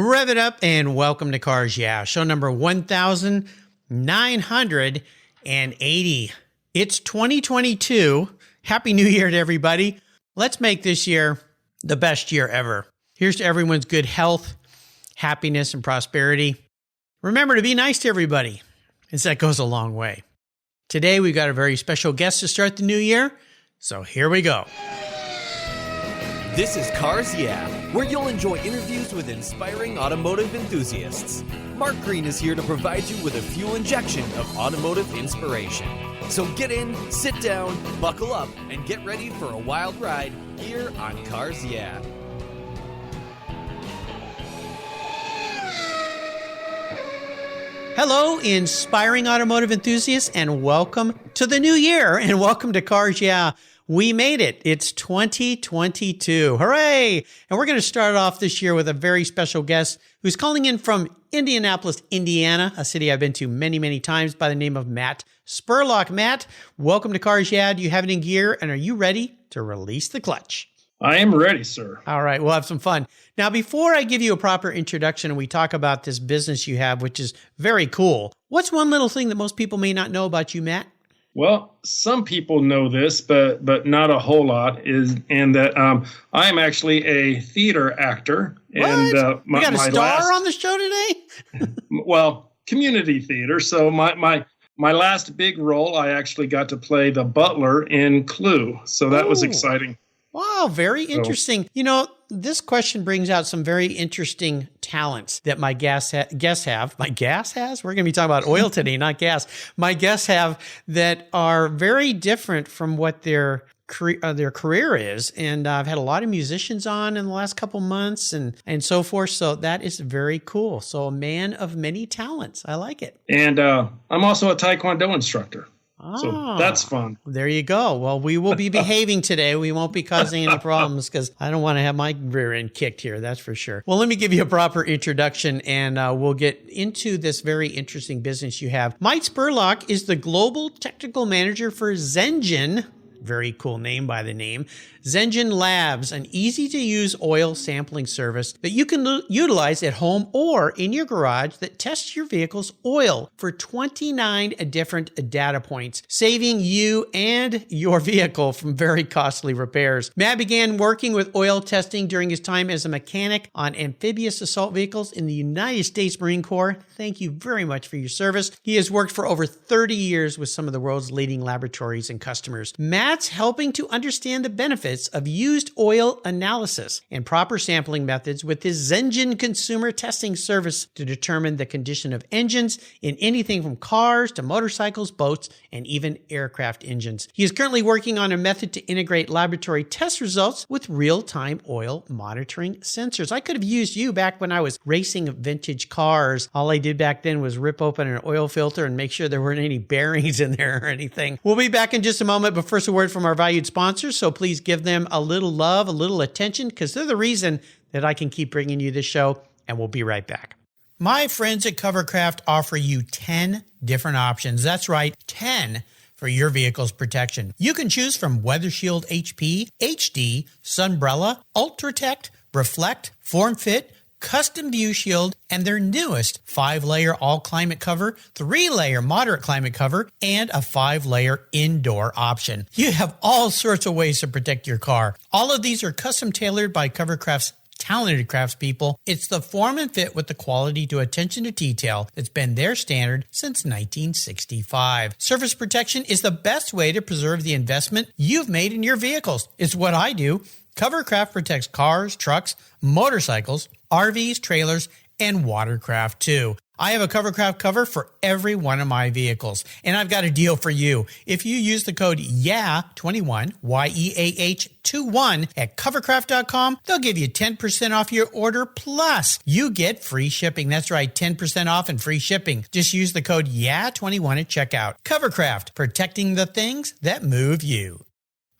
Rev it up and welcome to Cars Yeah, show number 1980. It's 2022. Happy New Year to everybody. Let's make this year the best year ever. Here's to everyone's good health, happiness, and prosperity. Remember to be nice to everybody, as that goes a long way. Today, we've got a very special guest to start the new year, so here we go. This is Cars Yeah, where you'll enjoy interviews with inspiring automotive enthusiasts. Mark Green is here to provide you with a fuel injection of automotive inspiration. So get in, sit down, buckle up, and get ready for a wild ride here on Cars Yeah. Hello, inspiring automotive enthusiasts, and welcome to the new year, and welcome to Cars Yeah. We made it. It's 2022. Hooray! And we're going to start off this year with a very special guest who's calling in from Indianapolis, Indiana, a city I've been to many, many times, by the name of Matt Spurlock. Matt, welcome to Cars Yeah. Do you have it in gear, and are you ready to release the clutch? I am ready, sir. All right, we'll have some fun. Now, before I give you a proper introduction and we talk about this business you have, which is very cool, what's one little thing that most people may not know about you, Matt? Well, some people know this, but not a whole lot. I am actually a theater actor. What? And you got a star on the show today? Well, community theater. So my last big role, I actually got to play the butler in Clue. So that was exciting. Wow, very interesting. You know, this question brings out some very interesting talents that my guests have. My gas has? We're going to be talking about oil today, not gas. My guests have that are very different from what their career is. And I've had a lot of musicians on in the last couple months and so forth. So that is very cool. So a man of many talents. I like it. And I'm also a Taekwondo instructor. So that's fun. There you go. Well, we will be behaving today. We won't be causing any problems because I don't want to have my rear end kicked here. That's for sure. Well, let me give you a proper introduction and we'll get into this very interesting business you have. Mike Spurlock is the Global Technical Manager for Zengine. Very cool name by the name. Zengine Labs, an easy-to-use oil sampling service that you can utilize at home or in your garage that tests your vehicle's oil for 29 different data points, saving you and your vehicle from very costly repairs. Matt began working with oil testing during his time as a mechanic on amphibious assault vehicles in the United States Marine Corps. Thank you very much for your service. He has worked for over 30 years with some of the world's leading laboratories and customers. Matt's helping to understand the benefits of used oil analysis and proper sampling methods with his Zengine consumer testing service to determine the condition of engines in anything from cars to motorcycles, boats, and even aircraft engines. He is currently working on a method to integrate laboratory test results with real-time oil monitoring sensors. I could have used you back when I was racing vintage cars. All I did back then was rip open an oil filter and make sure there weren't any bearings in there or anything. We'll be back in just a moment, but first a word from our valued sponsors, so please give them a little love, a little attention, because they're the reason that I can keep bringing you this show, and we'll be right back. My friends at Covercraft offer you 10 different options. That's right, 10 for your vehicle's protection. You can choose from Weather Shield HP, HD, Sunbrella, Ultratect, Reflect, Form Fit, Custom View Shield, and their newest 5-layer all-climate cover, 3-layer moderate climate cover, and a 5-layer indoor option. You have all sorts of ways to protect your car. All of these are custom tailored by Covercraft's talented craftspeople. It's the form and fit with the quality to attention to detail that's been their standard since 1965. Surface protection is the best way to preserve the investment you've made in your vehicles. It's what I do. Covercraft protects cars, trucks, motorcycles, RVs, trailers, and watercraft too. I have a Covercraft cover for every one of my vehicles, and I've got a deal for you. If you use the code YEAH21, YEAH21 at covercraft.com, they'll give you 10% off your order, plus you get free shipping. That's right, 10% off and free shipping. Just use the code YEAH21 at checkout. Covercraft, protecting the things that move you.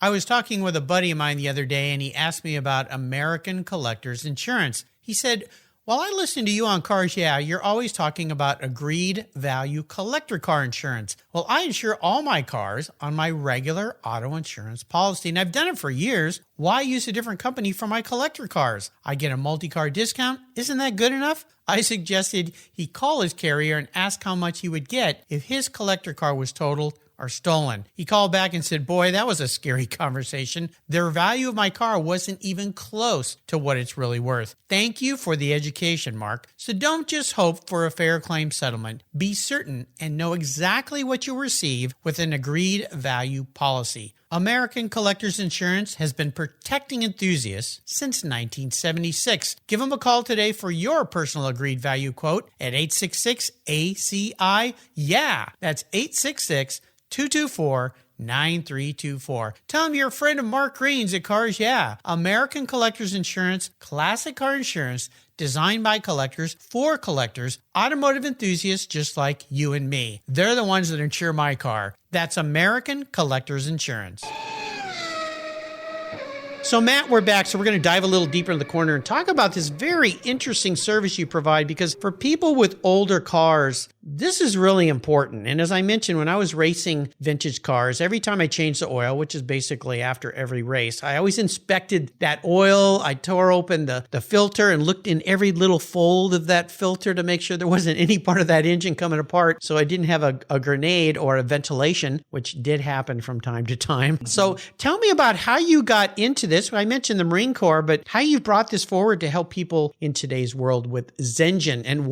I was talking with a buddy of mine the other day, and he asked me about American Collectors Insurance. He said, While I listen to you on Cars Yeah, you're always talking about agreed value collector car insurance. Well, I insure all my cars on my regular auto insurance policy, and I've done it for years. Why use a different company for my collector cars? I get a multi-car discount. Isn't that good enough? I suggested he call his carrier and ask how much he would get if his collector car was totaled or stolen. He called back and said, boy, that was a scary conversation. The value of my car wasn't even close to what it's really worth. Thank you for the education, Mark. So don't just hope for a fair claim settlement. Be certain and know exactly what you'll receive with an agreed value policy. American Collectors Insurance has been protecting enthusiasts since 1976. Give them a call today for your personal agreed value quote at 866-ACI. Yeah, that's 866-224-9324. Tell them you're a friend of Mark Green's at Cars Yeah. American Collectors Insurance, classic car insurance, designed by collectors, for collectors, automotive enthusiasts just like you and me. They're the ones that insure my car. That's American Collectors Insurance. So Matt, we're back. So we're going to dive a little deeper in the corner and talk about this very interesting service you provide, because for people with older cars, this is really important. And as I mentioned, when I was racing vintage cars, every time I changed the oil, which is basically after every race, I always inspected that oil. I tore open the filter and looked in every little fold of that filter to make sure there wasn't any part of that engine coming apart, so I didn't have a grenade or a ventilation, which did happen from time to time. So tell me about how you got into this. I mentioned the Marine Corps, but how you brought this forward to help people in today's world with Zengine. And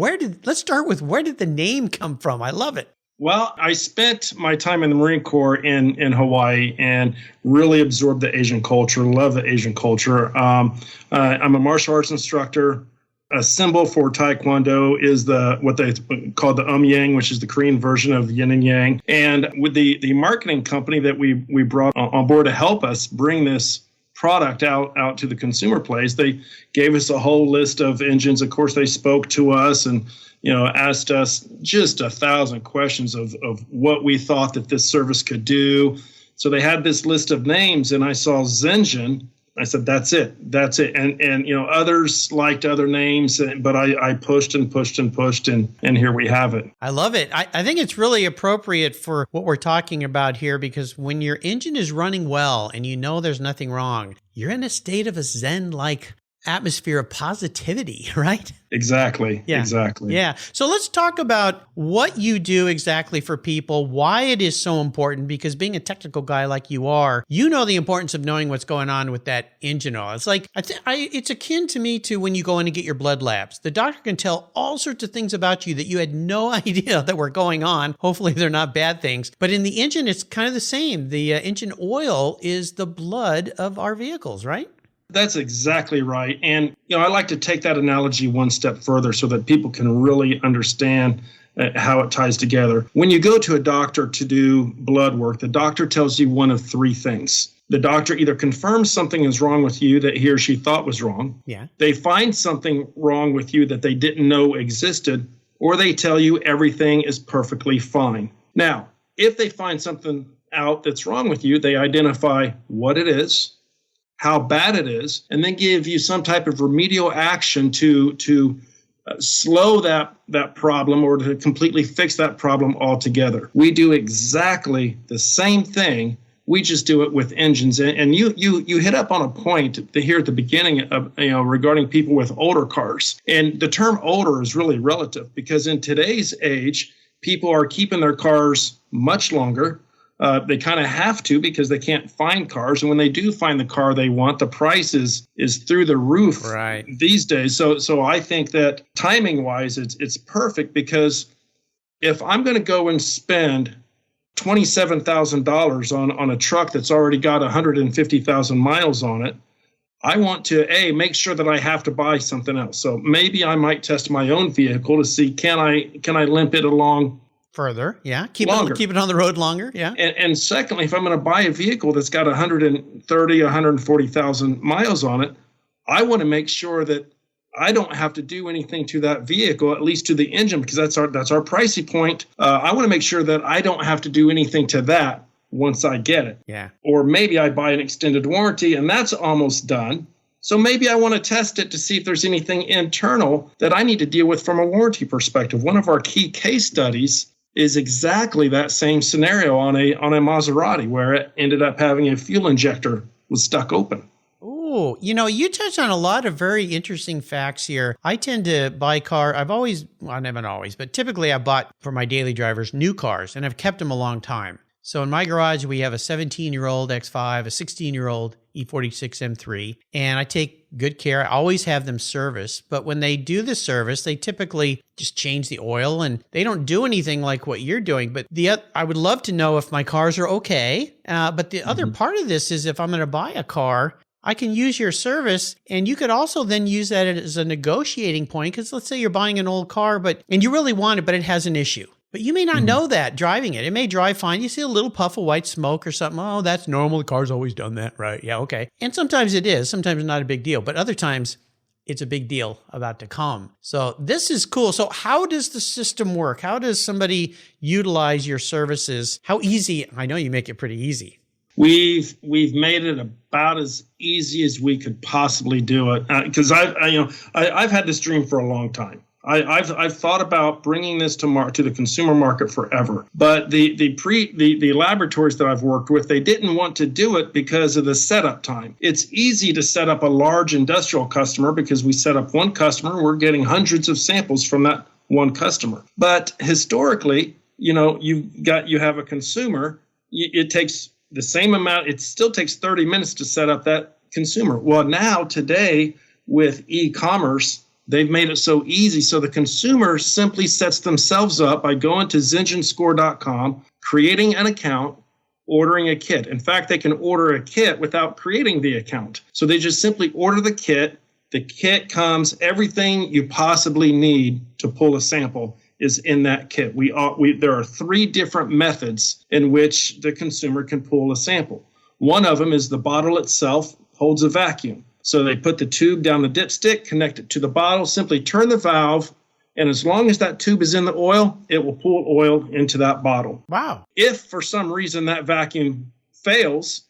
let's start with where did the name come from? I love it. Well, I spent my time in the Marine Corps in Hawaii and really absorbed the Asian culture, love the Asian culture. I'm a martial arts instructor. A symbol for Taekwondo is what they call the Yang, which is the Korean version of yin and yang. And with the marketing company that we brought on board to help us bring this product out to the consumer place, they gave us a whole list of engines. Of course, they spoke to us and asked us just 1,000 questions of what we thought that this service could do. So they had this list of names, and I saw Zengine. I said, that's it. And others liked other names, but I pushed and pushed and pushed, and here we have it. I love it. I think it's really appropriate for what we're talking about here, because when your engine is running well and you know there's nothing wrong, you're in a state of a Zen-like atmosphere of positivity, right? Exactly. Yeah. Exactly. Yeah. So let's talk about what you do exactly for people, why it is so important, because being a technical guy like you are, you know the importance of knowing what's going on with that engine oil. It's like, it's akin to me to when you go in and get your blood labs. The doctor can tell all sorts of things about you that you had no idea that were going on. Hopefully they're not bad things. But in the engine, it's kind of the same. The engine oil is the blood of our vehicles, right? That's exactly right. And, I like to take that analogy one step further so that people can really understand how it ties together. When you go to a doctor to do blood work, the doctor tells you one of three things. The doctor either confirms something is wrong with you that he or she thought was wrong. Yeah. They find something wrong with you that they didn't know existed, or they tell you everything is perfectly fine. Now, if they find something out that's wrong with you, they identify what it is, how bad it is, and then give you some type of remedial action to slow that problem or to completely fix that problem altogether. We do exactly the same thing. We just do it with engines. And you hit up on a point here at the beginning of, regarding people with older cars. And the term older is really relative, because in today's age, people are keeping their cars much longer. They kind of have to, because they can't find cars. And when they do find the car they want, the price is through the roof these days. So I think that timing wise, it's perfect, because if I'm going to go and spend $27,000 on a truck that's already got 150,000 miles on it, I want to make sure that I have to buy something else. So maybe I might test my own vehicle to see, can I limp it along further? Yeah. Keep longer. Keep it on the road longer. Yeah. And secondly, if I'm going to buy a vehicle that's got 130, 140,000 miles on it, I want to make sure that I don't have to do anything to that vehicle, at least to the engine, because that's our pricey point. I want to make sure that I don't have to do anything to that once I get it. Yeah. Or maybe I buy an extended warranty, and that's almost done. So maybe I want to test it to see if there's anything internal that I need to deal with from a warranty perspective. One of our key case studies is exactly that same scenario on a Maserati, where it ended up having a fuel injector was stuck open. Oh, you touched on a lot of very interesting facts here. I tend to buy but typically I bought for my daily drivers new cars, and I've kept them a long time. So in my garage, we have a 17-year-old X5, a 16-year-old E46 M3, and I take good care. I always have them serviced, but when they do the service, they typically just change the oil, and they don't do anything like what you're doing. But I would love to know if my cars are okay. But the other part of this is if I'm going to buy a car, I can use your service, and you could also then use that as a negotiating point, because let's say you're buying an old car, and you really want it, but it has an issue. But you may not know that driving it. It may drive fine. You see a little puff of white smoke or something. Oh, that's normal. The car's always done that, right? Yeah, okay. And sometimes it is. Sometimes it's not a big deal. But other times, it's a big deal about to come. So this is cool. So how does the system work? How does somebody utilize your services? How easy? I know you make it pretty easy. We've made it about as easy as we could possibly do it, because I've had this dream for a long time. I've thought about bringing this to the consumer market forever, but the laboratories that I've worked with, they didn't want to do it because of the setup time. It's easy to set up a large industrial customer because we set up one customer, we're getting hundreds of samples from that one customer. But historically, you have a consumer, it takes the same amount, it still takes 30 minutes to set up that consumer. Well, now today with e-commerce, they've made it so easy. So the consumer simply sets themselves up by going to ZengineScore.com, creating an account, ordering a kit. In fact, they can order a kit without creating the account. So they just simply order the kit. The kit comes, everything you possibly need to pull a sample is in that kit. There are 3 different methods in which the consumer can pull a sample. One of them is the bottle itself holds a vacuum. So they put the tube down the dipstick, connect it to the bottle, simply turn the valve, and as long as that tube is in the oil, it will pull oil into that bottle. Wow. If for some reason that vacuum fails,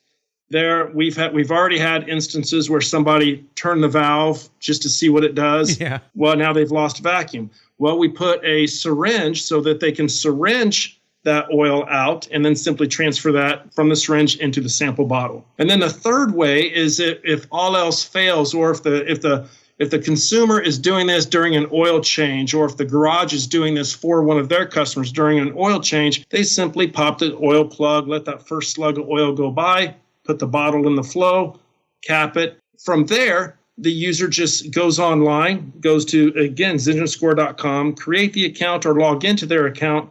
we've already had instances where somebody turned the valve just to see what it does. Yeah. Well, now they've lost vacuum. Well, we put a syringe so that they can syringe that oil out and then simply transfer that from the syringe into the sample bottle. And then the third way is if all else fails, or if the consumer is doing this during an oil change, or if the garage is doing this for one of their customers during an oil change, they simply pop the oil plug, let that first slug of oil go by, put the bottle in the flow, cap it. From there, the user just goes online, goes to, again, ZengineScore.com, create the account or log into their account,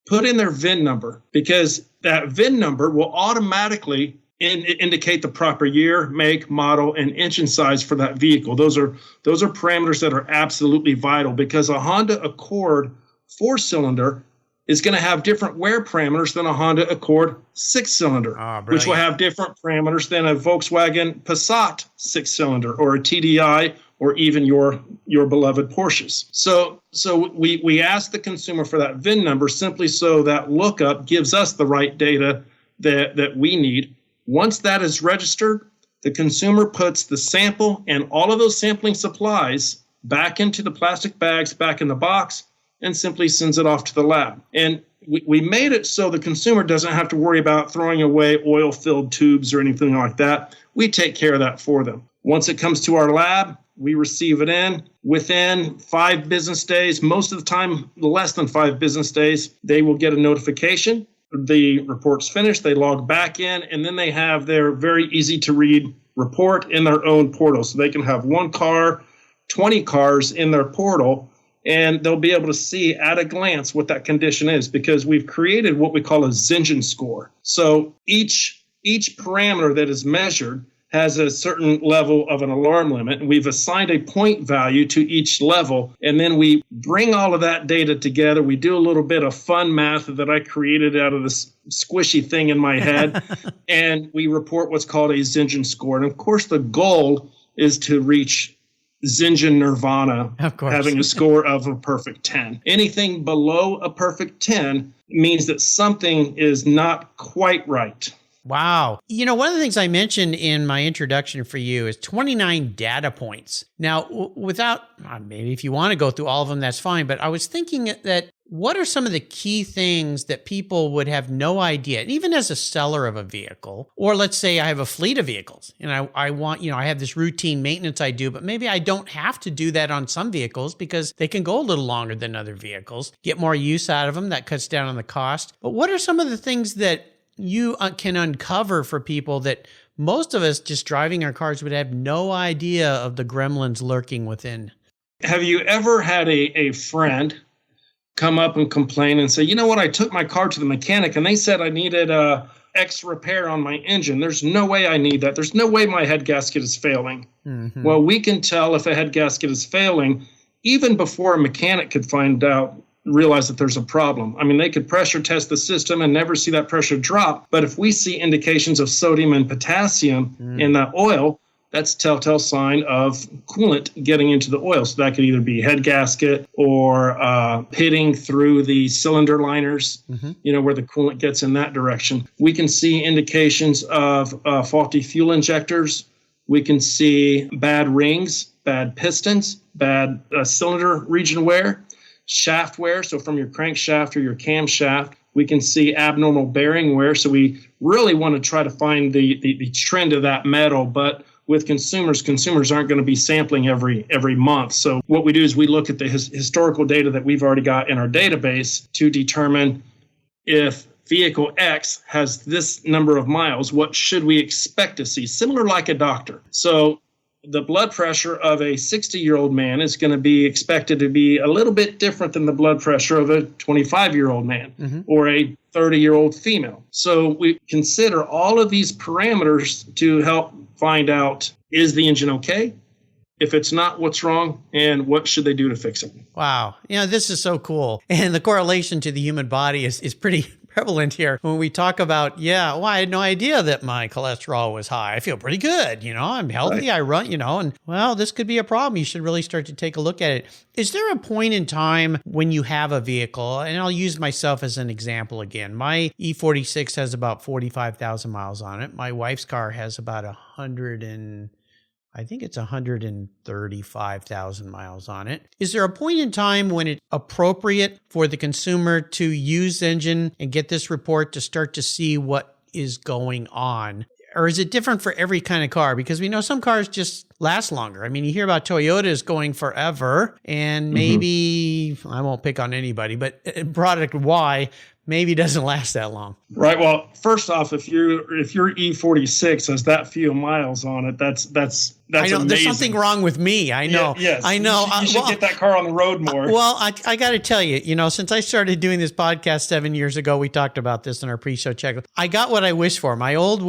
put in their VIN number, because that VIN number will automatically indicate the proper year, make, model, and engine size for that vehicle. Those are parameters that are absolutely vital, because a Honda Accord 4-cylinder is going to have different wear parameters than a Honda Accord 6-cylinder, which will have different parameters than a Volkswagen Passat 6-cylinder or a TDI or even your beloved Porsches. So we ask the consumer for that VIN number simply so that lookup gives us the right data that we need. Once that is registered, the consumer puts the sample and all of those sampling supplies back into the plastic bags, back in the box, and simply sends it off to the lab. And we made it so the consumer doesn't have to worry about throwing away oil-filled tubes or anything like that. We take care of that for them. Once it comes to our lab, we receive it in within 5 business days. Most of the time, less than 5 business days, they will get a notification. The report's finished, they log back in, and then they have their very easy-to-read report in their own portal. So they can have 1 car, 20 cars in their portal, and they'll be able to see at a glance what that condition is, because we've created what we call a Zengine score. So each parameter that is measured has a certain level of an alarm limit, and we've assigned a point value to each level, and then we bring all of that data together. We do a little bit of fun math that I created out of this squishy thing in my head, and we report what's called a Zengine score. And of course, the goal is to reach Zengine Nirvana, having a score of a perfect 10. Anything below a perfect 10 means that something is not quite right. Wow. One of the things I mentioned in my introduction for you is 29 data points. Now, without, maybe if you want to go through all of them, that's fine. But I was thinking that what are some of the key things that people would have no idea, even as a seller of a vehicle, or let's say I have a fleet of vehicles and I want, I have this routine maintenance I do, but maybe I don't have to do that on some vehicles because they can go a little longer than other vehicles, get more use out of them. That cuts down on the cost. But what are some of the things that you can uncover for people that most of us just driving our cars would have no idea of the gremlins lurking within? Have you ever had a friend come up and complain and say, you know what, I took my car to the mechanic and they said I needed X repair on my engine. There's no way I need that. There's no way my head gasket is failing. Mm-hmm. Well, we can tell if a head gasket is failing even before a mechanic could realize that there's a problem. I mean, they could pressure test the system and never see that pressure drop. But if we see indications of sodium and potassium in that oil, that's a telltale sign of coolant getting into the oil. So that could either be head gasket or pitting through the cylinder liners, where the coolant gets in that direction. We can see indications of faulty fuel injectors. We can see bad rings, bad pistons, bad cylinder region wear, shaft wear. So from your crankshaft or your camshaft, we can see abnormal bearing wear. So we really want to try to find the trend of that metal. But with consumers aren't going to be sampling every month. So what we do is we look at the historical data that we've already got in our database to determine if vehicle X has this number of miles, what should we expect to see? Similar like a doctor. So the blood pressure of a 60-year-old man is going to be expected to be a little bit different than the blood pressure of a 25-year-old man or a 30-year-old female. So we consider all of these parameters to help find out, is the engine okay? If it's not, what's wrong? And what should they do to fix it? Wow. This is so cool. And the correlation to the human body is pretty prevalent here. When we talk about, I had no idea that my cholesterol was high. I feel pretty good. I'm healthy. Right. I run, and this could be a problem. You should really start to take a look at it. Is there a point in time when you have a vehicle, and I'll use myself as an example again. My E46 has about 45,000 miles on it. My wife's car has about 135,000 miles on it. Is there a point in time when it's appropriate for the consumer to use Zengine and get this report to start to see what is going on? Or is it different for every kind of car? Because we know some cars just last longer. I mean, you hear about Toyotas going forever, and maybe, I won't pick on anybody, but product Y maybe doesn't last that long. Right. Well, first off, if your E46 has that few miles on it, that's I know amazing. There's something wrong with me. I know. Yes. I know. You should get that car on the road more. Well, I got to tell you, since I started doing this podcast 7 years ago, we talked about this in our pre-show check. I got what I wished for. My old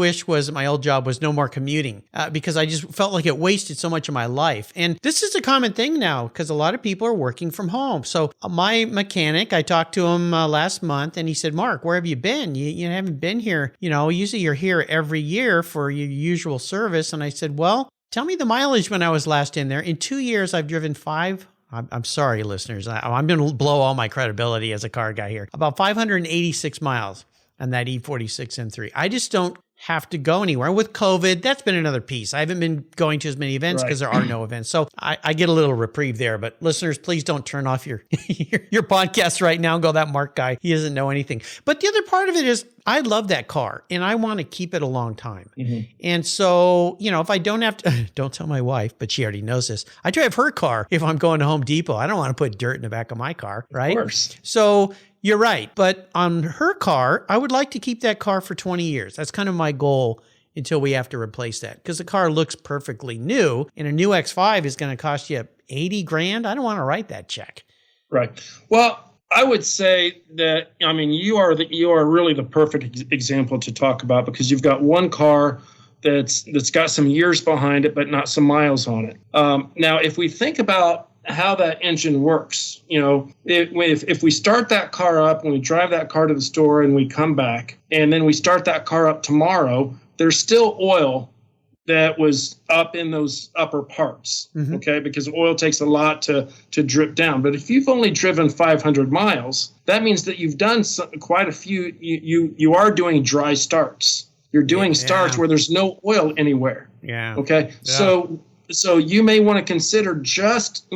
job was no more commuting because I just felt like it wasted so much of my life. And this is a common thing now because a lot of people are working from home. So my mechanic, I talked to him last month and he said, Mark, where have you been? You haven't been here. Usually you're here every year for your usual service. And I said, well, tell me the mileage when I was last in there. In 2 years, I've driven I'm sorry, listeners. I'm going to blow all my credibility as a car guy here. About 586 miles on that E46 M3. I just don't have to go anywhere. With COVID, that's been another piece. I haven't been going to as many events because there are no events. So I get a little reprieve there. But listeners, please don't turn off your your podcast right now and go, that Mark guy, he doesn't know anything. But the other part of it is I love that car and I want to keep it a long time. And so, if I don't have to, don't tell my wife, but she already knows this. I drive her car if I'm going to Home Depot. I don't want to put dirt in the back of my car, right? Of course. So you're right. But on her car, I would like to keep that car for 20 years. That's kind of my goal until we have to replace that because the car looks perfectly new and a new X5 is going to cost you $80,000. I don't want to write that check. Right. Well, I would say that, you are really the perfect example to talk about because you've got one car that's got some years behind it, but not some miles on it. Now, if we think about how that engine works, if we start that car up and we drive that car to the store and we come back and then we start that car up tomorrow, there's still oil that was up in those upper parts, okay? Because oil takes a lot to drip down. But if you've only driven 500 miles, that means that you've done quite a few, you are doing dry starts. You're doing starts where there's no oil anywhere. Yeah. Okay. Yeah. So you may want to consider just,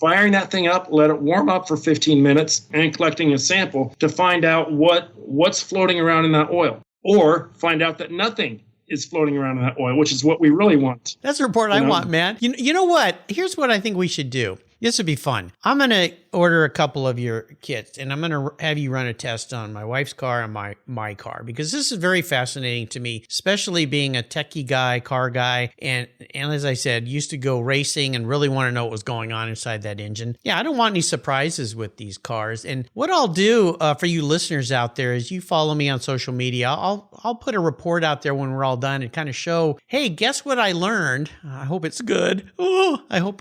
firing that thing up, let it warm up for 15 minutes and collecting a sample to find out what's floating around in that oil, or find out that nothing is floating around in that oil, which is what we really want. That's the report I want, man. You know what? Here's what I think we should do. This would be fun. I'm going to order a couple of your kits, and I'm going to have you run a test on my wife's car and my car, because this is very fascinating to me, especially being a techie guy, car guy, and as I said, used to go racing and really want to know what was going on inside that engine. Yeah, I don't want any surprises with these cars. And what I'll do for you listeners out there is you follow me on social media. I'll put a report out there when we're all done and kind of show, hey, guess what I learned? I hope it's good. Oh, I hope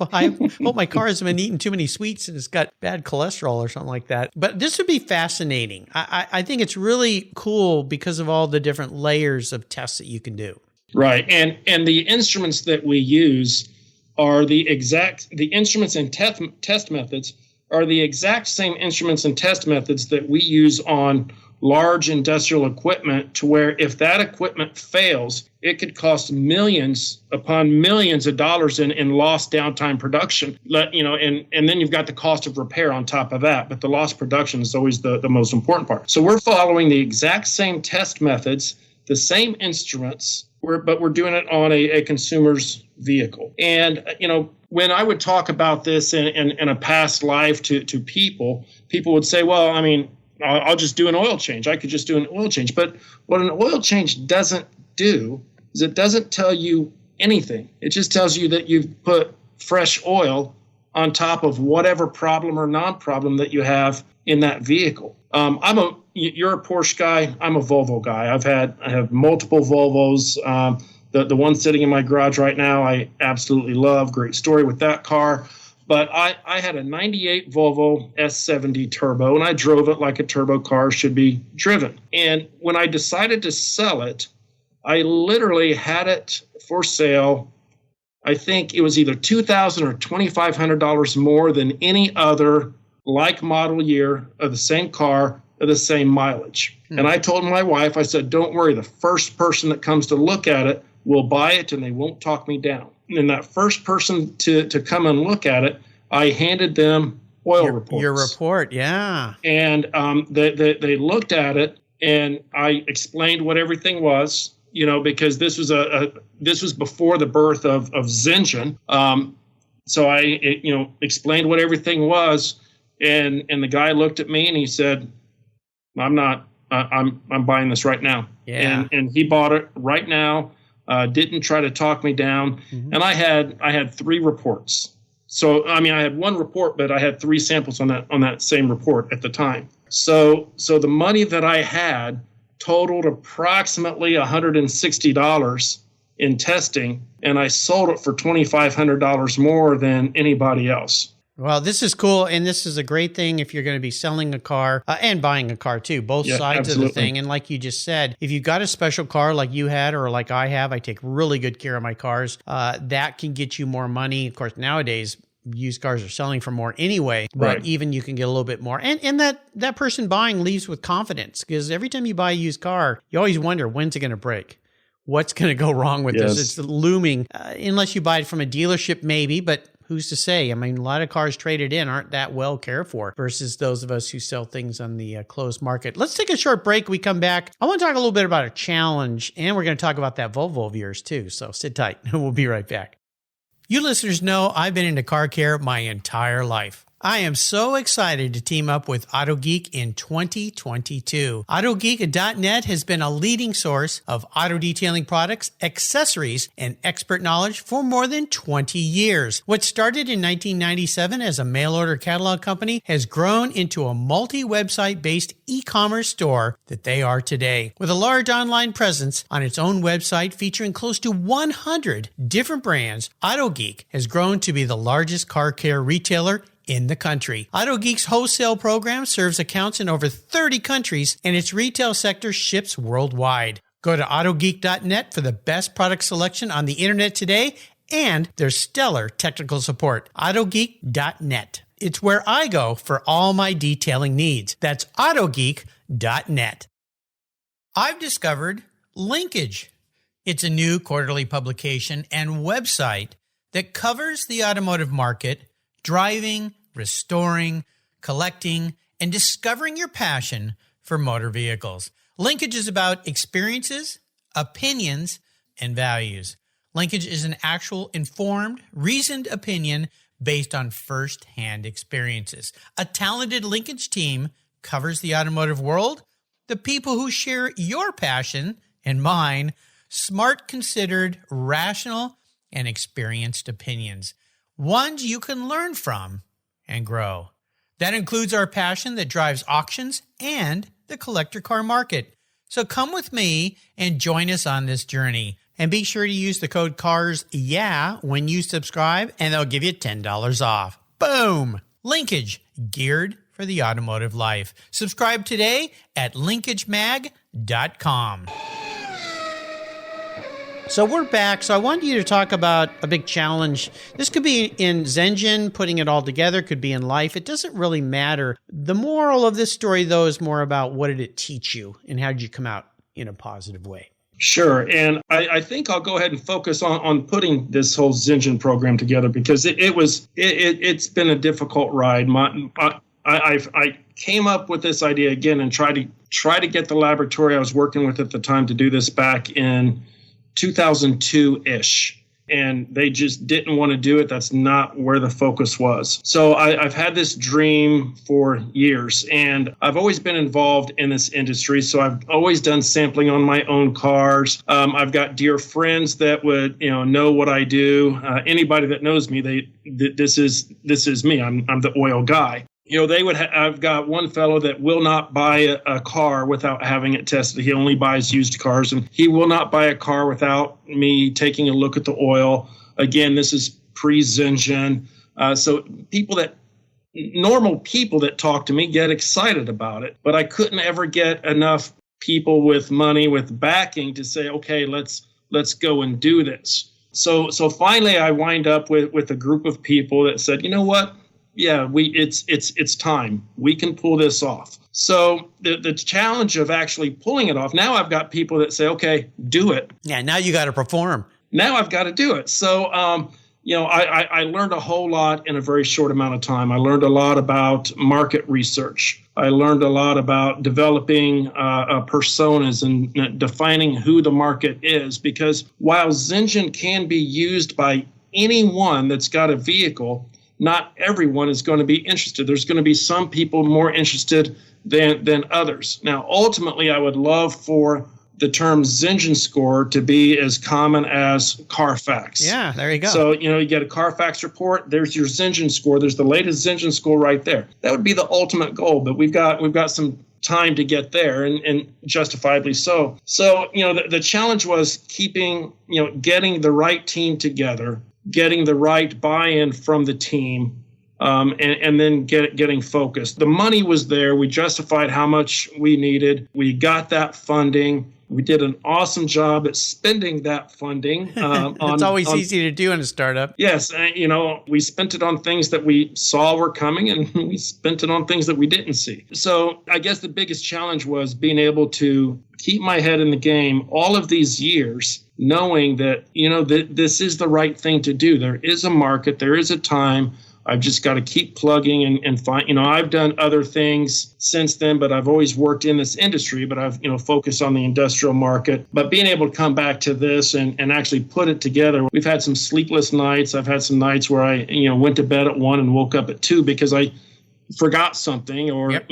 my car has been eating too many sweets and it's got bad cholesterol or something like that. But this would be fascinating. I think it's really cool because of all the different layers of tests that you can do. Right. And the instruments that we use are the instruments and test methods are the exact same instruments and test methods that we use on large industrial equipment, to where if that equipment fails, it could cost millions upon millions of dollars in lost downtime production. And then you've got the cost of repair on top of that. But the lost production is always the most important part. So we're following the exact same test methods, the same instruments, but we're doing it on a consumer's vehicle. And, when I would talk about this in a past life to people would say, well, I mean, I'll just do an oil change. I could just do an oil change. But what an oil change doesn't do is it doesn't tell you anything. It just tells you that you've put fresh oil on top of whatever problem or non-problem that you have in that vehicle. You're a Porsche guy. I'm a Volvo guy. I have multiple Volvos. The one sitting in my garage right now, I absolutely love. Great story with that car. But I had a 98 Volvo S70 turbo, and I drove it like a turbo car should be driven. And when I decided to sell it, I literally had it for sale. I think it was either $2,000 or $2,500 more than any other like model year of the same car of the same mileage. And I told my wife, I said, don't worry, the first person that comes to look at it will buy it and they won't talk me down. And that first person to come and look at it, I handed them oil reports. Your report, yeah. And they looked at it, and I explained what everything was, because this was before the birth of Zengine. So I explained what everything was, and the guy looked at me and he said, I'm buying this right now. Yeah. And he bought it right now. Didn't try to talk me down. Mm-hmm. And I had 3 reports. So, I had one report, but I had 3 samples on that same report at the time. So the money that I had totaled approximately $160 in testing, and I sold it for $2,500 more than anybody else. Well, this is cool, and this is a great thing if you're going to be selling a car and buying a car too, both sides absolutely. Of the thing. And like you just said, if you've got a special car like you had or like I have, I take really good care of my cars, that can get you more money. Of course, nowadays, used cars are selling for more anyway, but even you can get a little bit more. And that person buying leaves with confidence, because every time you buy a used car, you always wonder, when's it going to break? What's going to go wrong with this? It's looming, unless you buy it from a dealership maybe, but who's to say? A lot of cars traded in aren't that well cared for versus those of us who sell things on the closed market. Let's take a short break. We come back. I want to talk a little bit about a challenge, and we're going to talk about that Volvo of yours too. So sit tight. We'll be right back. You listeners know I've been into car care my entire life. I am so excited to team up with AutoGeek in 2022. AutoGeek.net has been a leading source of auto detailing products, accessories, and expert knowledge for more than 20 years. What started in 1997 as a mail-order catalog company has grown into a multi-website based e-commerce store that they are today. With a large online presence on its own website featuring close to 100 different brands, AutoGeek has grown to be the largest car care retailer in the country. AutoGeek's wholesale program serves accounts in over 30 countries, and its retail sector ships worldwide. Go to AutoGeek.net for the best product selection on the internet today and their stellar technical support. AutoGeek.net. It's where I go for all my detailing needs. That's AutoGeek.net. I've discovered Linkage. It's a new quarterly publication and website that covers the automotive market, driving, restoring, collecting, and discovering your passion for motor vehicles. Linkage is about experiences, opinions, and values. Linkage is an actual informed, reasoned opinion based on first-hand experiences. A talented linkage team covers the automotive world, the people who share your passion and mine, smart, considered, rational, and experienced opinions, ones you can learn from and grow. That includes our passion that drives auctions and the collector car market. So come with me and join us on this journey. And be sure to use the code CARSYEAH when you subscribe, and they'll give you $10 off. Boom! Linkage, geared for the automotive life. Subscribe today at linkagemag.com. So we're back. So I want you to talk about a big challenge. This could be in Zengine, putting it all together, could be in life. It doesn't really matter. The moral of this story, though, is more about what did it teach you and how did you come out in a positive way? Sure. And I think I'll go ahead and focus on putting this whole Zengine program together because it's been a difficult ride. I came up with this idea again and try to get the laboratory I was working with at the time to do this back in 2002-ish. And they just didn't want to do it. That's not where the focus was. So I've had this dream for years, and I've always been involved in this industry. So I've always done sampling on my own cars. I've got dear friends that would know what I do. Anybody that knows me, this is me. I'm the oil guy. I've got one fellow that will not buy a car without having it tested. He only buys used cars, and he will not buy a car without me taking a look at the oil. Again, this is pre-Zengine. So normal people that talk to me get excited about it, but I couldn't ever get enough people with money, with backing to say, okay, let's go and do this. So finally I wind up with a group of people that said, you know what? Yeah, it's time. We can pull this off. So the challenge of actually pulling it off, now I've got people that say, okay, do it. Yeah, now you got to perform. Now I've got to do it. So, I learned a whole lot in a very short amount of time. I learned a lot about market research. I learned a lot about developing personas and defining who the market is, because while Zengine can be used by anyone that's got a vehicle, not everyone is going to be interested. There's going to be some people more interested than others. Now, ultimately, I would love for the term Zengine score to be as common as Carfax. Yeah, there you go. So, you get a Carfax report, there's your Zengine score, there's the latest Zengine score right there. That would be the ultimate goal, but we've got some time to get there, and justifiably so. So, the challenge was getting the right team together, getting the right buy-in from the team, and then getting focused. The money was there. We justified how much we needed. We got that funding. We did an awesome job at spending that funding. It's always easy to do in a startup. Yes. We spent it on things that we saw were coming, and we spent it on things that we didn't see. So I guess the biggest challenge was being able to keep my head in the game all of these years, knowing that, this is the right thing to do. There is a market. There is a time. I've just got to keep plugging and find, I've done other things since then, but I've always worked in this industry, but I've, focused on the industrial market. But being able to come back to this and actually put it together, we've had some sleepless nights. I've had some nights where I, went to bed at 1 and woke up at 2 because I forgot something, or, Yep.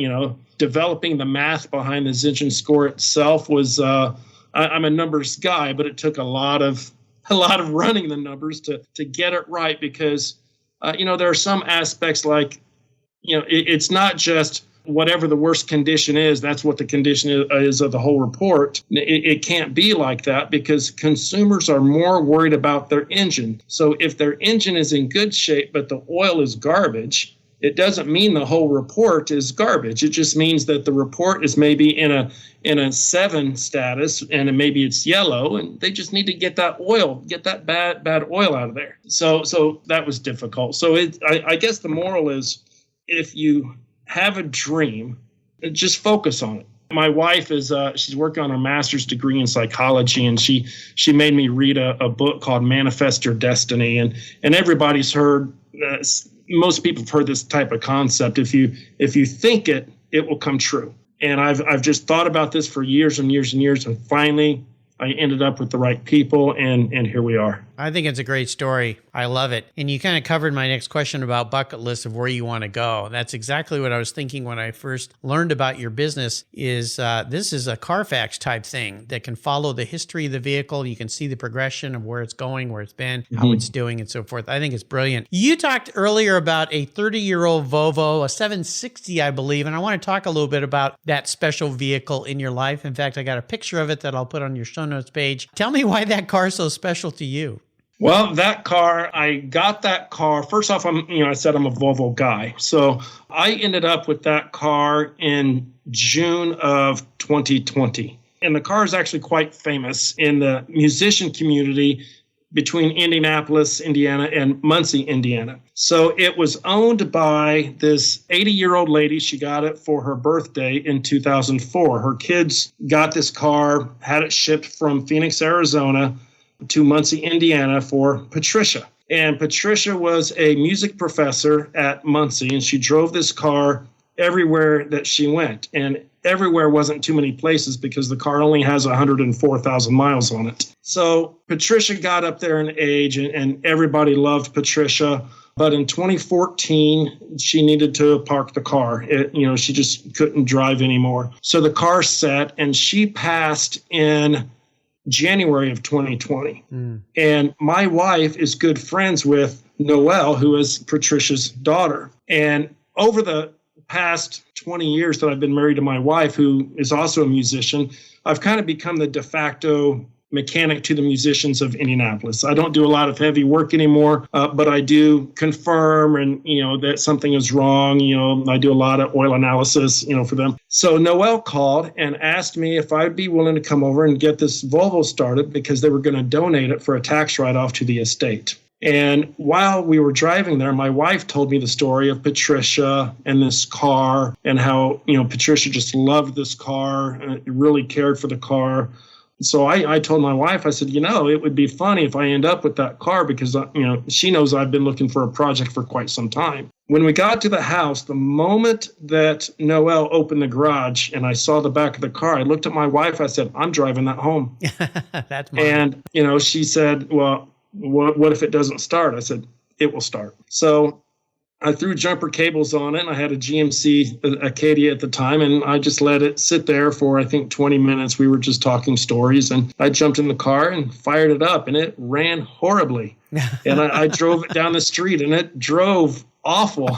Developing the math behind the Zengine score itself was, I'm a numbers guy, but it took a lot of running the numbers to get it right, because there are some aspects like, it's not just whatever the worst condition is, that's what the condition is of the whole report. It can't be like that, because consumers are more worried about their engine. So if their engine is in good shape, but the oil is garbage, it doesn't mean the whole report is garbage. It just means that the report is maybe in a 7 status, and maybe it's yellow, and they just need to get that bad oil out of there. So that was difficult. So I guess the moral is, if you have a dream, just focus on it. My wife is she's working on her master's degree in psychology, and she made me read a book called Manifest Your Destiny, and everybody's heard. Most people have heard this type of concept. If you think it, it will come true. And I've just thought about this for years and years and years, and finally I ended up with the right people, and here we are. I think it's a great story. I love it. And you kind of covered my next question about bucket list of where you want to go. That's exactly what I was thinking when I first learned about your business is this is a Carfax type thing that can follow the history of the vehicle. You can see the progression of where it's going, where it's been, how it's doing, and so forth. I think it's brilliant. You talked earlier about a 30-year-old Volvo, a 760, I believe, and I want to talk a little bit about that special vehicle in your life. In fact, I got a picture of it that I'll put on your show notes page. Tell me why that car is so special to you. Well, that car, I got that car. First off, I said I'm a Volvo guy. So I ended up with that car in June of 2020. And the car is actually quite famous in the musician community between Indianapolis, Indiana, and Muncie, Indiana. So it was owned by this 80-year-old lady. She got it for her birthday in 2004. Her kids got this car, had it shipped from Phoenix, Arizona, to Muncie, Indiana for Patricia. And Patricia was a music professor at Muncie, and she drove this car everywhere that she went. And everywhere wasn't too many places because the car only has 104,000 miles on it. So Patricia got up there in age, and everybody loved Patricia. But in 2014, she needed to park the car. She just couldn't drive anymore. So the car sat, and she passed in January of 2020. And my wife is good friends with Noelle, who is Patricia's daughter. And over the past 20 years that I've been married to my wife, who is also a musician, I've kind of become the de facto mechanic to the musicians of Indianapolis. I don't do a lot of heavy work anymore, but I do confirm and, that something is wrong. I do a lot of oil analysis, for them. So Noelle called and asked me if I'd be willing to come over and get this Volvo started because they were going to donate it for a tax write-off to the estate. And while we were driving there, my wife told me the story of Patricia and this car and how, Patricia just loved this car and really cared for the car. So I told my wife, I said, it would be funny if I end up with that car because, she knows I've been looking for a project for quite some time. When we got to the house, the moment that Noelle opened the garage and I saw the back of the car, I looked at my wife. I said, I'm driving that home. That's mine. And, she said, well, what if it doesn't start? I said, it will start. So I threw jumper cables on it, and I had a GMC Acadia at the time, and I just let it sit there for, I think, 20 minutes. We were just talking stories, and I jumped in the car and fired it up, and it ran horribly. And I drove it down the street, and it drove awful.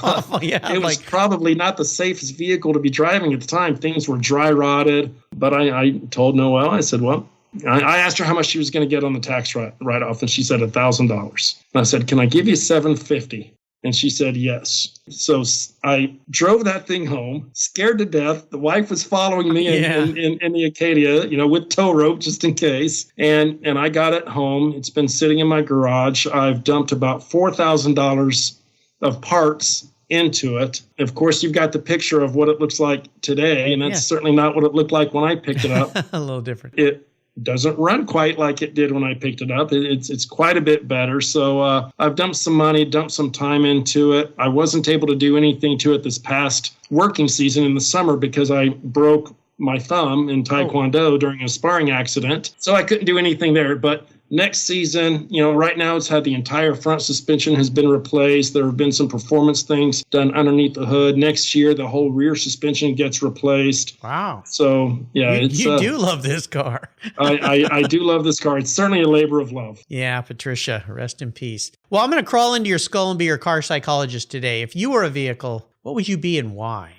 Yeah, it was probably not the safest vehicle to be driving at the time. Things were dry rotted, but I told Noelle, I said, well, I asked her how much she was going to get on the tax write-off, and she said $1,000. And I said, can I give you $750? And she said, yes. So I drove that thing home, scared to death. The wife was following me in the Acadia, with tow rope just in case. And I got it home. It's been sitting in my garage. I've dumped about $4,000 of parts into it. Of course, you've got the picture of what it looks like today. And that's certainly not what it looked like when I picked it up. A little different. It doesn't run quite like it did when I picked it up. It's quite a bit better. So I've dumped some money, dumped some time into it. I wasn't able to do anything to it this past working season in the summer because I broke my thumb in Taekwondo during a sparring accident. So I couldn't do anything there. But next season, right now it's had the entire front suspension has been replaced. There have been some performance things done underneath the hood. Next year, the whole rear suspension gets replaced. Wow. So, yeah. You do love this car. I do love this car. It's certainly a labor of love. Yeah, Patricia, rest in peace. Well, I'm going to crawl into your skull and be your car psychologist today. If you were a vehicle, what would you be and why?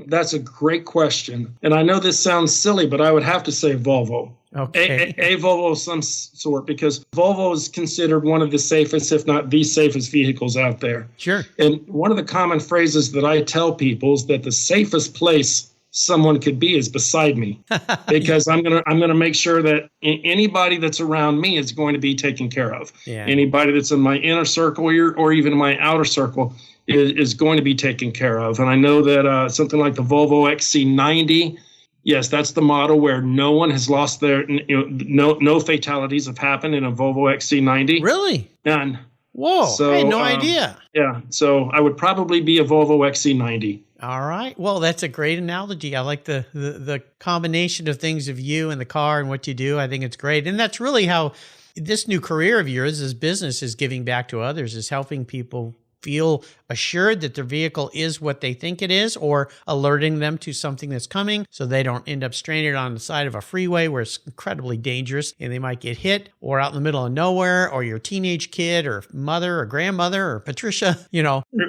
That's a great question. And I know this sounds silly, but I would have to say Volvo. Okay. A Volvo of some sort, because Volvo is considered one of the safest, if not the safest vehicles out there. Sure. And one of the common phrases that I tell people is that the safest place someone could be is beside me, because I'm gonna make sure that anybody that's around me is going to be taken care of. Yeah. Anybody that's in my inner circle or even my outer circle is going to be taken care of. And I know that something like the Volvo XC90, Yes, that's the model where no one has lost their, no fatalities have happened in a Volvo XC90. Really? None. Whoa, So, I had no idea. Yeah, so I would probably be a Volvo XC90. All right. Well, that's a great analogy. I like the combination of things of you and the car and what you do. I think it's great. And that's really how this new career of yours, this business, is giving back to others, is helping people feel assured that their vehicle is what they think it is, or alerting them to something that's coming so they don't end up stranded on the side of a freeway where it's incredibly dangerous and they might get hit, or out in the middle of nowhere, or your teenage kid or mother or grandmother or Patricia,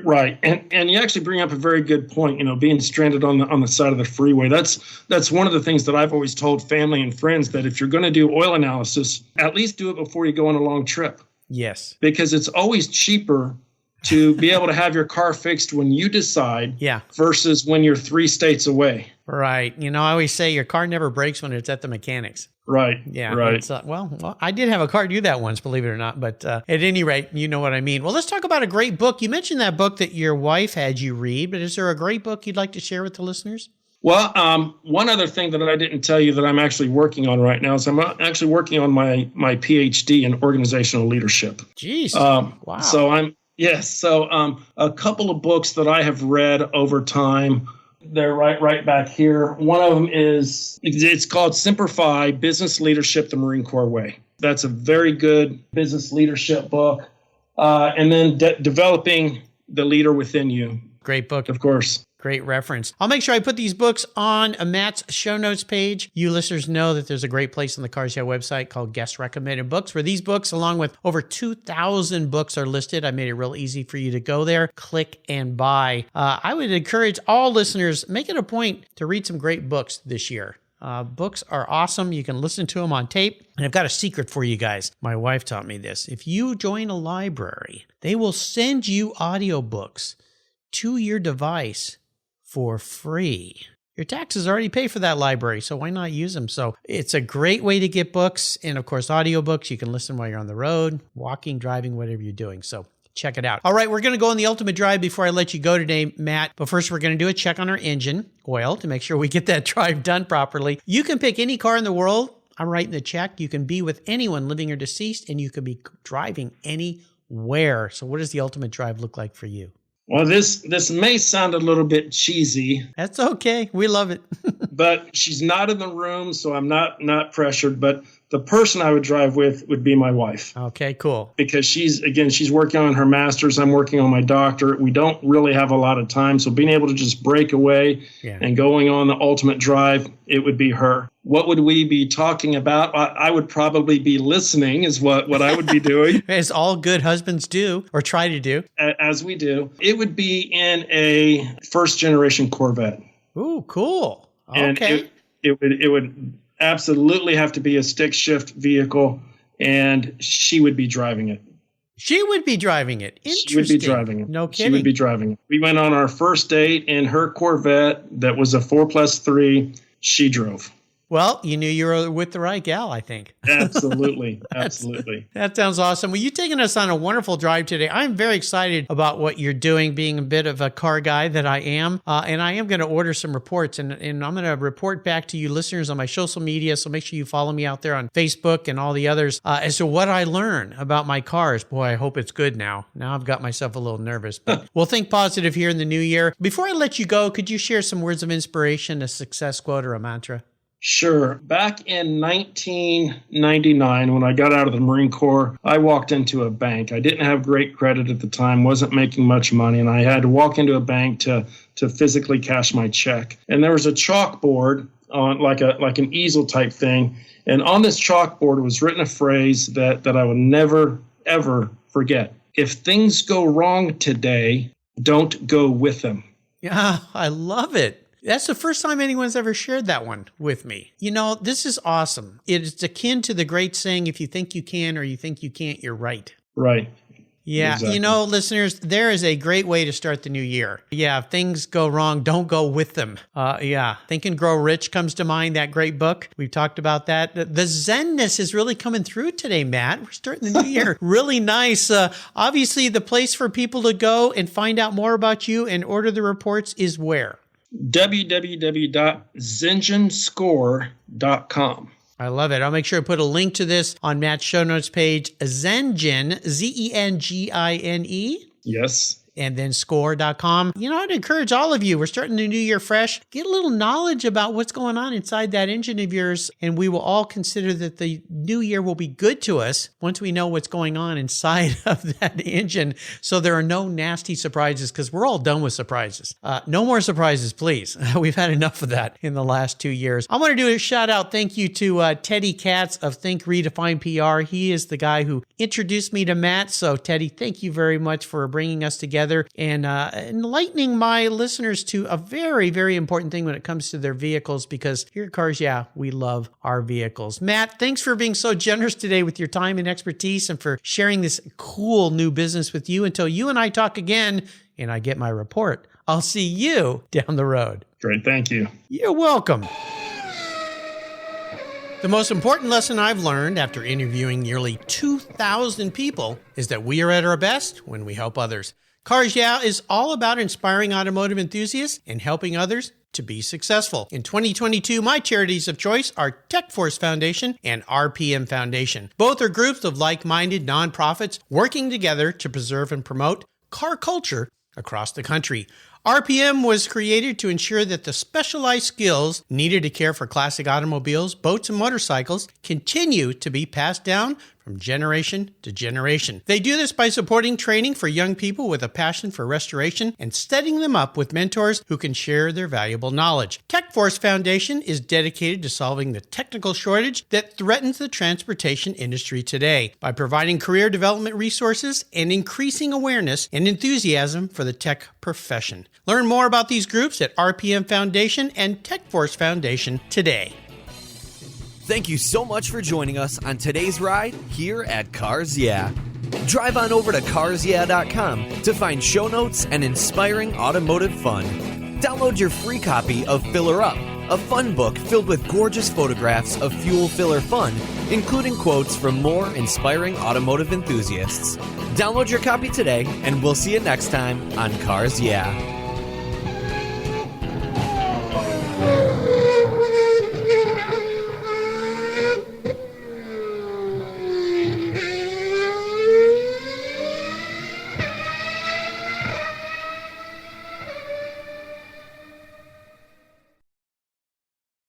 Right. And you actually bring up a very good point, being stranded on the side of the freeway. That's one of the things that I've always told family and friends, that if you're going to do oil analysis, at least do it before you go on a long trip. Yes. Because it's always cheaper to be able to have your car fixed when you decide, versus when you're 3 states away. Right. I always say your car never breaks when it's at the mechanics. Right. Yeah. Right. Well, I did have a car do that once, believe it or not. But at any rate, you know what I mean. Well, let's talk about a great book. You mentioned that book that your wife had you read, but is there a great book you'd like to share with the listeners? Well, one other thing that I didn't tell you that I'm actually working on right now is I'm actually working on my PhD in organizational leadership. Jeez. Wow. So a couple of books that I have read over time, they're right back here. One of them it's called Simplify Business Leadership the Marine Corps Way. That's a very good business leadership book. And then Developing the Leader Within You. Great book. Of course. Great reference. I'll make sure I put these books on Matt's show notes page. You listeners know that there's a great place on the Cars Yeah website called Guest Recommended Books, where these books, along with over 2,000 books, are listed. I made it real easy for you to go there, click, and buy. I would encourage all listeners, make it a point to read some great books this year. Books are awesome. You can listen to them on tape. And I've got a secret for you guys. My wife taught me this. If you join a library, they will send you audiobooks to your device for free. Your taxes already pay for that library, so why not use them? So it's a great way to get books, and of course, audiobooks. You can listen while you're on the road, walking, driving, whatever you're doing. So check it out. All right, we're going to go on the ultimate drive before I let you go today, Matt. But first, we're going to do a check on our engine oil to make sure we get that drive done properly. You can pick any car in the world. I'm writing the check. You can be with anyone, living or deceased, and you can be driving anywhere. So what does the ultimate drive look like for you? Well, this may sound a little bit cheesy. That's okay. We love it. But she's not in the room, so I'm not pressured. But the person I would drive with would be my wife. Okay, cool. Because she's working on her master's. I'm working on my doctorate. We don't really have a lot of time. So being able to just break away and going on the ultimate drive, it would be her. What would we be talking about? I would probably be listening is what I would be doing. As all good husbands do, or try to do. As we do. It would be in a first-generation Corvette. Ooh, cool. Okay. And it would absolutely have to be a stick shift vehicle, and she would be driving it. She would be driving it. Interesting. She would be driving it. No kidding. She would be driving it. We went on our first date in her Corvette that was a 4+3. She drove. Well, you knew you were with the right gal, I think. Absolutely. Absolutely. That sounds awesome. Well, you've taken us on a wonderful drive today. I'm very excited about what you're doing, being a bit of a car guy that I am. And I am going to order some reports, and I'm going to report back to you listeners on my social media. So make sure you follow me out there on Facebook and all the others as to what I learn about my cars. Boy, I hope it's good now. Now I've got myself a little nervous, but we'll think positive here in the new year. Before I let you go, could you share some words of inspiration, a success quote or a mantra? Sure. Back in 1999, when I got out of the Marine Corps, I walked into a bank. I didn't have great credit at the time, wasn't making much money, and I had to walk into a bank to physically cash my check. And there was a chalkboard on like an easel type thing, and on this chalkboard was written a phrase that I will never, ever forget. If things go wrong today, don't go with them. Yeah, I love it. That's the first time anyone's ever shared that one with me. This is awesome. It's akin to the great saying, if you think you can or you think you can't, you're right. Right. Yeah. Exactly. Listeners, there is a great way to start the new year. Yeah. If things go wrong, don't go with them. Think and Grow Rich comes to mind, that great book. We've talked about that. The Zenness is really coming through today, Matt. We're starting the new year. Really nice. Obviously, the place for people to go and find out more about you and order the reports is where? www.zenginescore.com. I love it. I'll make sure to put a link to this on Matt's show notes page. Zengine, Zengine. Yes. And then score.com. I'd encourage all of you. We're starting the new year fresh. Get a little knowledge about what's going on inside that engine of yours, and we will all consider that the new year will be good to us once we know what's going on inside of that engine, so there are no nasty surprises, because we're all done with surprises. No more surprises, please. We've had enough of that in the last 2 years. I want to do a shout out. Thank you to Teddy Katz of Think Redefine PR. He is the guy who introduced me to Matt. So Teddy, thank you very much for bringing us together and enlightening my listeners to a very, very important thing when it comes to their vehicles, because here at Cars Yeah, we love our vehicles. Matt, thanks for being so generous today with your time and expertise and for sharing this cool new business with you. Until you and I talk again and I get my report, I'll see you down the road. Great. Thank you. You're welcome. The most important lesson I've learned after interviewing nearly 2,000 people is that we are at our best when we help others. Cars Yeah is all about inspiring automotive enthusiasts and helping others to be successful. In 2022, my charities of choice are TechForce Foundation and RPM Foundation. Both are groups of like-minded nonprofits working together to preserve and promote car culture across the country. RPM was created to ensure that the specialized skills needed to care for classic automobiles, boats, and motorcycles continue to be passed down from generation to generation. They do this by supporting training for young people with a passion for restoration and setting them up with mentors who can share their valuable knowledge. TechForce Foundation is dedicated to solving the technical shortage that threatens the transportation industry today by providing career development resources and increasing awareness and enthusiasm for the tech profession. Learn more about these groups at RPM Foundation and TechForce Foundation today. Thank you so much for joining us on today's ride here at Cars Yeah. Drive on over to carsyeah.com to find show notes and inspiring automotive fun. Download your free copy of Filler Up, a fun book filled with gorgeous photographs of fuel filler fun, including quotes from more inspiring automotive enthusiasts. Download your copy today, and we'll see you next time on Cars Yeah.